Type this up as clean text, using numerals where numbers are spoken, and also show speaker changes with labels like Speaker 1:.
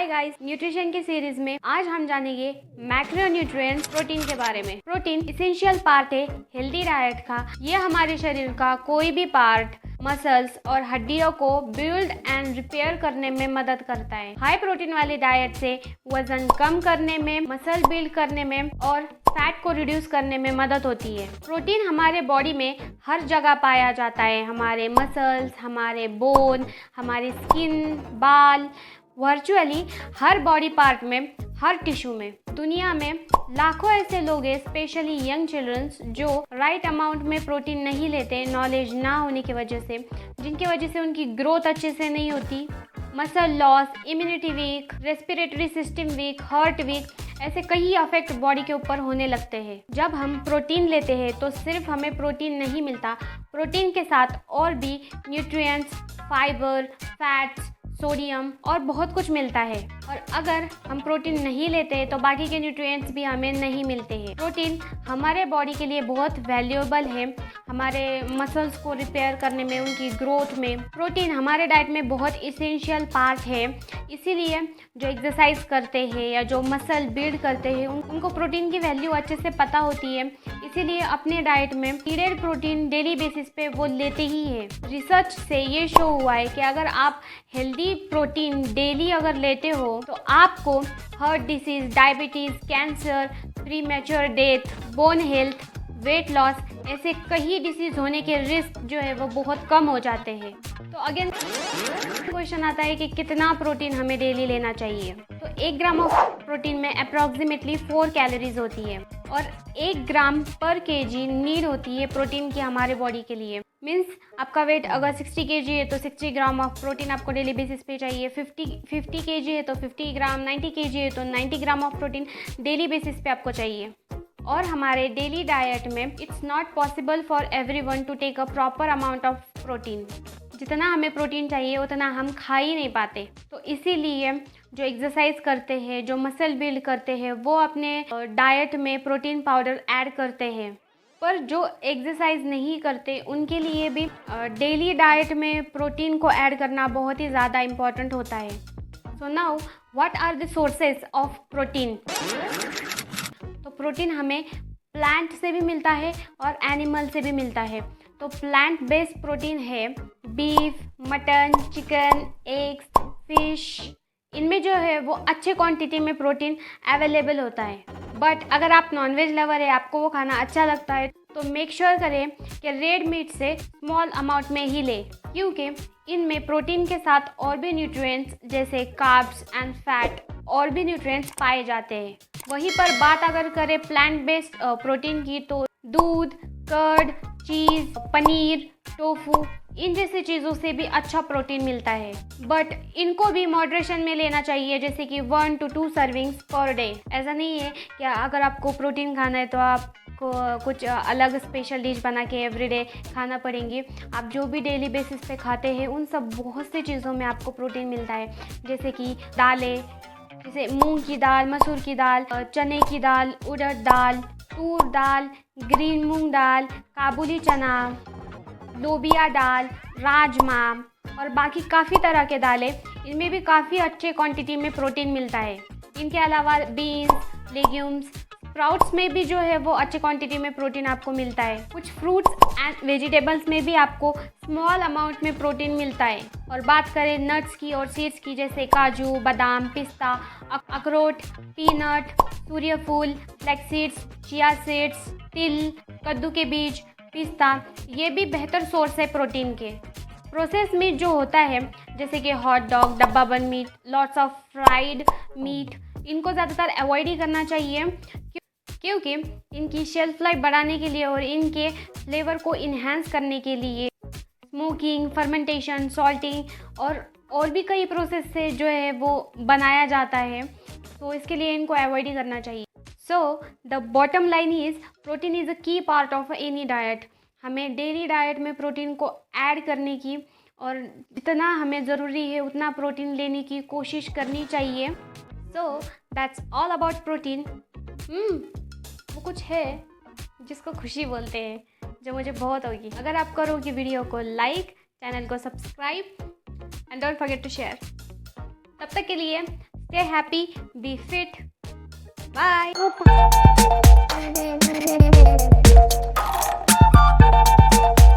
Speaker 1: Hi guys, nutrition की series में आज हम जानेंगे मैक्रोन्यूट्रिएंट्स प्रोटीन के बारे में। प्रोटीन इसेंशियल पार्ट है हेल्दी डाइट का। ये हमारे शरीर का कोई भी पार्ट, मसल्स और हड्डियों को बिल्ड एंड रिपेयर करने में मदद करता है। हाई प्रोटीन वाली डाइट से वजन कम करने में, मसल बिल्ड करने में और फैट को रिड्यूस करने में मदद होती है। प्रोटीन हमारे बॉडी में हर जगह पाया जाता है, हमारे मसल्स, हमारे बोन, हमारी स्किन, बाल, वर्चुअली हर बॉडी पार्ट में, हर टिश्यू में। दुनिया में लाखों ऐसे लोग हैं, स्पेशली यंग चिल्ड्रंस, जो राइट अमाउंट में प्रोटीन नहीं लेते, नॉलेज ना होने की वजह से, जिनकी वजह से उनकी ग्रोथ अच्छे से नहीं होती, muscle loss, immunity weak, respiratory system weak, heart weak, ऐसे कई अफेक्ट बॉडी के ऊपर होने लगते हैं। जब हम प्रोटीन लेते हैं तो सिर्फ हमें प्रोटीन नहीं मिलता, प्रोटीन के साथ और भी न्यूट्रिएंट्स, फाइबर, फैट्स, सोडियम और बहुत कुछ मिलता है। और अगर हम प्रोटीन नहीं लेते तो बाकी के न्यूट्रिएंट्स भी हमें नहीं मिलते हैं। प्रोटीन हमारे बॉडी के लिए बहुत वैल्यूएबल है, हमारे मसल्स को रिपेयर करने में, उनकी ग्रोथ में। प्रोटीन हमारे डाइट में बहुत इसेंशियल पार्ट है। इसीलिए जो एक्सरसाइज करते हैं या जो मसल बिल्ड करते हैं उनको प्रोटीन की वैल्यू अच्छे से पता होती है। इसीलिए अपने डाइट में नीडेड प्रोटीन डेली बेसिस पे वो लेते ही है। रिसर्च से ये शो हुआ है कि अगर आप हेल्दी प्रोटीन डेली अगर लेते हो तो आपको heart disease, diabetes, cancer, premature death, bone health, weight loss, ऐसे कई डिसीज होने के रिस्क जो है वो बहुत कम हो जाते हैं। तो अगेन क्वेश्चन आता है कि कितना प्रोटीन हमें डेली लेना चाहिए। तो 1 ग्राम ऑफ प्रोटीन में अप्रॉक्सीमेटली 4 कैलोरीज होती है और 1 ग्राम पर केजी नीड होती है प्रोटीन की हमारे बॉडी के लिए। मीन्स आपका वेट अगर 60 केजी है तो 60 ग्राम ऑफ प्रोटीन आपको डेली बेसिस पे चाहिए। 50 केजी है तो 50 ग्राम, 90 केजी है तो 90 gram of protein daily basis पे आपको चाहिए। और हमारे डेली डाइट में it's not possible for everyone to take a proper amount of protein. जितना हमें प्रोटीन चाहिए उतना हम खा ही नहीं पाते। तो इसीलिए जो एक्सरसाइज करते हैं, जो मसल बिल्ड करते हैं, वो अपने डाइट में प्रोटीन पाउडर ऐड करते हैं। पर जो एक्सरसाइज नहीं करते उनके लिए भी डेली डाइट में प्रोटीन को ऐड करना बहुत ही ज़्यादा इम्पॉर्टेंट होता है। So now what are the sources of protein? तो प्रोटीन हमें प्लांट से भी मिलता है और एनिमल से भी मिलता है। तो प्लांट बेस्ड प्रोटीन है beef, mutton, chicken, eggs, fish. इनमें जो है वो अच्छे क्वांटिटी में प्रोटीन अवेलेबल होता है। बट अगर आप नॉनवेज लवर है, आपको वो खाना अच्छा लगता है, तो मेक श्योर करें कि रेड मीट से स्मॉल अमाउंट में ही ले, क्योंकि इनमें प्रोटीन के साथ और भी न्यूट्रिएंट्स जैसे कार्ब्स एंड फैट और भी न्यूट्रिएंट्स पाए जाते हैं। वहीं पर बात अगर करें प्लांट बेस्ड प्रोटीन की, तो दूध, कर्ड, चीज़, पनीर, टोफू, इन जैसी चीज़ों से भी अच्छा प्रोटीन मिलता है। बट इनको भी मॉडरेशन में लेना चाहिए, जैसे कि 1 to 2 सर्विंग्स पर डे। ऐसा नहीं है कि अगर आपको प्रोटीन खाना है तो आपको कुछ अलग स्पेशल डिश बना के एवरीडे खाना पड़ेंगी। आप जो भी डेली बेसिस पे खाते हैं उन सब बहुत सी चीज़ों में आपको प्रोटीन मिलता है, जैसे कि दालें, जैसे मूंग की दाल, मसूर की दाल, चने की दाल, उड़द दाल, तूर दाल, ग्रीन मूंग दाल, काबुली चना, लोबिया दाल, राजमा और बाकी काफ़ी तरह के दालें, इनमें भी काफ़ी अच्छे क्वांटिटी में प्रोटीन मिलता है। इनके अलावा बीन्स, लेग्यूम्स, स्प्राउट्स में भी जो है वो अच्छे क्वांटिटी में प्रोटीन आपको मिलता है। कुछ फ्रूट्स एंड वेजिटेबल्स में भी आपको स्मॉल अमाउंट में प्रोटीन मिलता है। और बात करें नट्स की और सीड्स की, जैसे काजू, बादाम, पिस्ता, अखरोट, पीनट, सूर्यफूल, फ्लैक्स सीड्स, चिया सीड्स, तिल, कद्दू के बीज, पिस्ता, ये भी बेहतर सोर्स है प्रोटीन के। प्रोसेस मीट जो होता है, जैसे कि हॉट डॉग, डब्बा बंद meat, lots of fried meat, इनको ज़्यादातर अवॉइड ही करना चाहिए, क्योंकि इनकी शेल्फ लाइफ बढ़ाने के लिए और इनके फ्लेवर को इन्हेंस करने के लिए स्मोकिंग, फर्मेंटेशन, सॉल्टिंग और भी कई प्रोसेस से जो है वो बनाया जाता है। तो इसके लिए इनको अवॉइड ही करना चाहिए। So the bottom line is protein is a की पार्ट ऑफ एनी डाइट। हमें डेली डाइट में प्रोटीन को ऐड करने की और जितना हमें ज़रूरी है उतना प्रोटीन लेने की कोशिश करनी चाहिए। So that's all about protein. वो कुछ है जिसको खुशी बोलते हैं, जो मुझे बहुत होगी अगर आप करोगे वीडियो को लाइक, चैनल को subscribe and don't forget to share. तब तक के लिए Stay happy, be fit. Bye.